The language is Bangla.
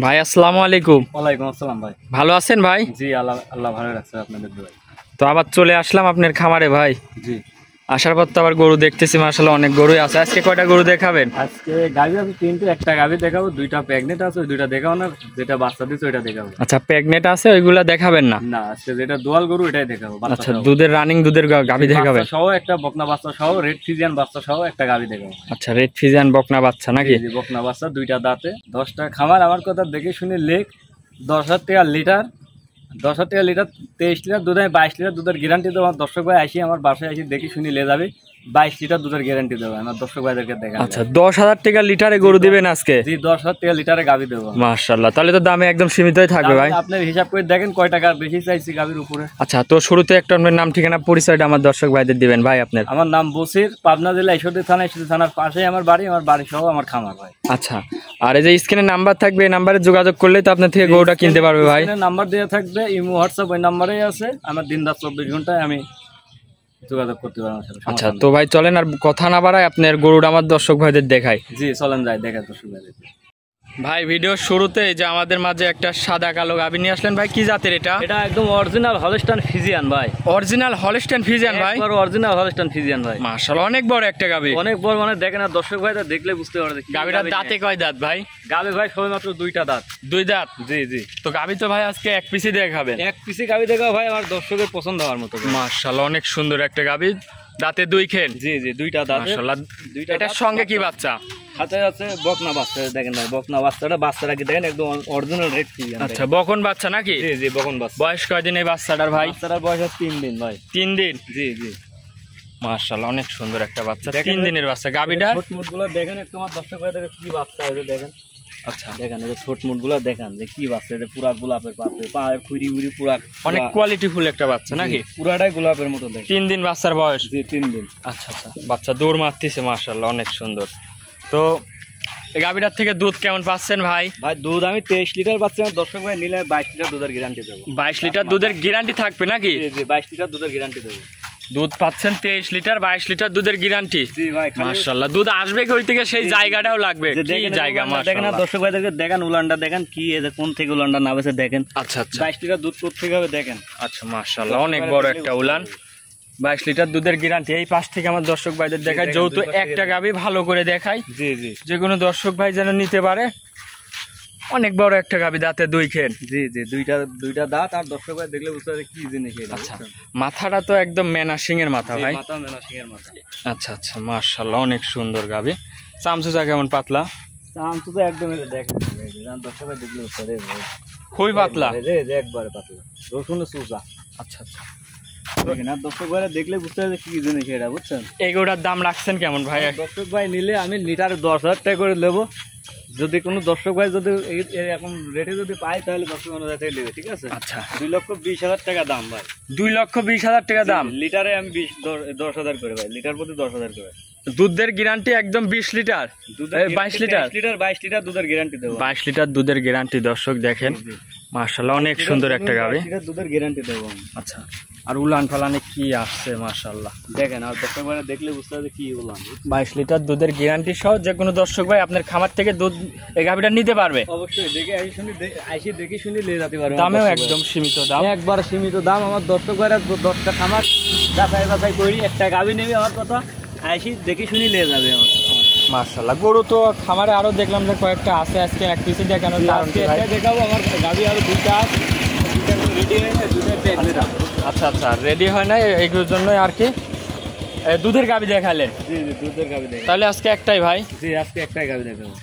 ভাই আসসালামু আলাইকুম। ওয়ালাইকুম আসসালাম ভাই। ভালো আছেন ভাই? জি আল্লাহ আল্লাহ ভালো রাখছে আপনাদের দোয়ায়। তো আবার চলে আসলাম আপনার খামারে ভাই। জি আসার পর তো আবার গরু দেখতেছি, মাশাআল্লাহ অনেক গরুই আছে। আজকে কয়টা গরু দেখাবেন? আজকে গাভী আছে তিনটে, একটা গাভী দেখাবো, দুইটা প্রেগনেন্ট আছে, ওই দুইটা দেখাবো না, যেটা বাচ্চা দিচ্ছে ওইটা দেখাবো। আচ্ছা, প্রেগনেন্ট আছে ওইগুলা দেখাবেন না? না, আজকে যেটা দোয়াল গরু ওইটাই দেখাবো। আচ্ছা, দুধের রানিং দুধের গাভী দেখাবেন সহ একটা বকনা বাচ্চা সহ রেড ফিজিয়ান বাচ্চা সহ একটা গাভী দেখাবো। আচ্ছা, রেড ফিজিয়ান বকনা বাচ্চা নাকি? জি, বকনা বাচ্চা, দুইটা দাঁতে, 10টা খামার। আমার কথা দেখে শুনে লেখ 10,000 টাকা লিটার, 10,000 টাকা লিটার, 23 লিটার দুধ, আমি 22 লিটার দুধের গ্যারান্টি দেবো। আমার দর্শক ভাই আসি আমার বাসায় আসি দেখি শুনি লে যাবে, 22 লিটার দুধের গ্যারান্টি দেবো আমার দর্শক ভাইদেরকে দেখা। আচ্ছা, 10,000 টাকা লিটারে গরু দিবেন আজকে? জি, 10,000 টাকা লিটারে গাভী দেবো। মাশাআল্লাহ, তাহলে তো দামে একদম সীমিতই থাকবে ভাই। আপনার হিসাব করে দেখেন কয় টাকা বেশি চাইছি গাভীর উপরে। আচ্ছা, তো শুরুতে একটা আপনার নাম ঠিকানা পরিচয়টা আমার দর্শক ভাইদের দিবেন ভাই আপনার। আমার নাম বসির, পাবনা জেলা ঈশ্বরদী থানা, ঈশ্বরদী থানার পাশেই আমার বাড়ি সহ আমার খামার ভাই। আচ্ছা, আর এই যে স্ক্রিনে নাম্বার থাকবে, এই নাম্বারে যোগাযোগ করলেই তো আপনার থেকে গরুটা কিনতে পারবে ভাই। নাম্বার দেওয়া থাকবে, ইমো হোয়াটসঅ্যাপ ওই নাম্বারেই আছে। আমার দিন রাত 24 ঘন্টায় আমি যোগাযোগ করতে পারবো। আচ্ছা, তো ভাই চলেন আর কথা না বাড়ায় আপনার গরুটা আমার দর্শক ভাইদের দেখাই। জি চলেন যাই দেখা দর্শক ভাইদের। ভাই ভিডিওর শুরুতে যে আমাদের মাঝে একটা সাদা কালো গাভী নিয়ে আসলেন ভাই, কি জাতের এটা? এটা একদম অরিজিনাল হলস্টাইন ফ্রিজিয়ান ভাই। অরিজিনাল হলস্টাইন ফ্রিজিয়ান ভাই? অরিজিনাল হলস্টাইন ফ্রিজিয়ান ভাই। মাশাআল্লাহ, অনেক বড় একটা গাভী। অনেক বড়, মানে দেখেন আর দর্শক ভাইরা দেখলে বুঝতে পারবে। গাভীটার দাঁতে কয় দাঁত ভাই? গাভী ভাই সবেমাত্র 2টা দাঁত। 2 দাঁত? জি জি। তো গাভী তো ভাই আজকে এক পিসি দেখাবেন? এক পিসি গাভী দেখা ভাই আমার দর্শকের পছন্দ হওয়ার মতো। মাশাআল্লাহ, অনেক সুন্দর একটা গাভী, দাঁতে 2 খেন। জি জি, 2টা দাঁত। মাশাআল্লাহ, এটার সঙ্গে কি বাচ্চা? হাতে আছে বকনা বাচ্চা, দেখেন ভাই বকনা বাচ্চাটা কি দেখেন, একদম অরিজিনাল রেড ফিজিয়ান। আচ্ছা, বকন বাচ্চা নাকি? জি জি, বকন বাচ্চা। বয়স কয়দিন এই বাচ্চাটার ভাই? বাচ্চাটার বয়স 3 দিন ভাই। 3 দিন? জি জি। মাশাআল্লাহ, অনেক সুন্দর একটা বাচ্চা, 3 দিনের বাচ্চা। গাভীটা ছোট মুটগুলো দেখেন একটু, আমার দর্শক ভাইদের কি বাচ্চা আছে দেখেন। আচ্ছা দেখেন এই ছোট মুটগুলো দেখেন যে কি বাচ্চা, এটা পুরা গোলাপের পাপড়ি, পায়ের খুঁড়ি উড়ি পুরা অনেক কোয়ালিটিফুল একটা বাচ্চা নাকি? পুরাটাই গোলাপের মতো দেখেন। 3 দিন বাচ্চার বয়স? জি 3 দিন। আচ্ছা আচ্ছা, বাচ্চা দৌড় মারতেছে, মাশাআল্লাহ অনেক সুন্দর। তো এই গাভীটার থেকে দুধ কেমন পাচ্ছেন ভাই? ভাই দুধ আমি 23 লিটার পাচ্ছি, আমার দর্শক ভাই নিলে 22 লিটার দুধের গ্যারান্টি দেবো। 22 লিটার দুধের গ্যারান্টি থাকবে নাকি? জি জি, 22 লিটার দুধের গ্যারান্টি দেবো। দুধ পাচ্ছেন 23 লিটার, 22 লিটার দুধের গ্যারান্টি? জি ভাই। মাশাআল্লাহ, দুধ আসবে কই থেকে সেই জায়গাটাও লাগবে, কি জায়গা মাশাআল্লাহ। দেখেন দর্শক ভাইদেরকে দেখেন উলানটা দেখেন, কি এই যে কোন থেকে উলানটা নামেছে দেখেন। আচ্ছা আচ্ছা, 22 লিটার দুধ কোথা থেকে হবে দেখেন। আচ্ছা মাশাআল্লাহ, অনেক বড় একটা উলান, 22 লিটার দুধের গ্যারান্টি। এই পাশ থেকে আমার দর্শক ভাইদের দেখায়, যেহেতু একটা গাভী ভালো করে দেখাই, জি জি, যে কোনো দর্শক ভাই যেন নিতে পারে। অনেক বড় একটা গাভী, দাঁতে 2 খেন। জি জি, দুইটা দাঁত, আর দর্শক ভাই দেখলে বুঝতে পারবে কি জিনিস এটা। আচ্ছা, মাথাটা তো একদম মেনা সিং এর মাথা ভাই। মাথা মেনা সিং এর মাথা। আচ্ছা আচ্ছা, মাশাআল্লাহ অনেক সুন্দর গাভী। চামচুচা কেমন? পাতলা? চামচু তো একদম দেখেন, দর্শক ভাই দেখলে বুঝতে পারবে খুবই পাতলা, একবারে পাতলা, রসুনের চুচা। আচ্ছা আচ্ছা, দেখেন আর দর্শক ভাইরা দেখলে বুঝতে পারবে কি জিনিস এটা, বুঝছেন? এগুলোর দাম রাখছেন কেমন ভাই? দর্শক ভাই নিলে আমি লিটার 10,000 টাকা করে নেবো। যদি কোনো দর্শক ভাই যদি এখন রেটে যদি পাই তাহলে দর্শক অনুযায়ী থেকে নেবে, ঠিক আছে? আচ্ছা, 2,20,000 টাকা দাম ভাই। 2,20,000 টাকা দাম? লিটারে আমি 10,000 করে ভাই, লিটার প্রতি 10,000 করে। দুধের গ্যারান্টি একদম 20 লিটার? 22 লিটার? 22 লিটার দুধের গ্যারান্টি দেবো। 22 লিটার দুধের গ্যারান্টি, দর্শক দেখেন মাশাআল্লাহ অনেক সুন্দর একটা গাভী। 22 লিটার দুধের গ্যারান্টি দেবো। আচ্ছা, আর উলান ফালানে কি আসছে মাশাআল্লাহ দেখেন, আর দর্শক ভাই দেখলে বুঝতে হবে কি উলান। 22 লিটার দুধের গ্যারান্টি সহ যে কোনো দর্শক ভাই আপনার খামার থেকে দুধ এই গাভীটা নিতে পারবে? অবশ্যই, দেখে শুনে নিয়ে যেতে পারবে। দামেও একদম সীমিত দাম, একবার সীমিত দাম। আমার দর্শক ভাইরা 10টা খামার যাচাই করি, একটা গাভী নেবে, আমার কথা দেখে শুনে নিয়ে যাবে আমার। মাশাআল্লাহ, গরু তো খামারে আরো দেখলাম যে কয়েকটা আছে, আজকে এক পিসে দেখানোর কারণ কি ভাই? দেখাবো, আমার গাভী আরো 2টা আছে, রেডি হয়ে যায়, 2টা প্রেগনেন্ট। আচ্ছা আচ্ছা, রেডি হয় না, এইগুলোর জন্য আর কি দুধের গাভী দেখালেন? জি জি, দুধের গাভী দেখাবো। তাহলে আজকে একটাই ভাই? জি, আজকে একটাই গাভী দেখাবো।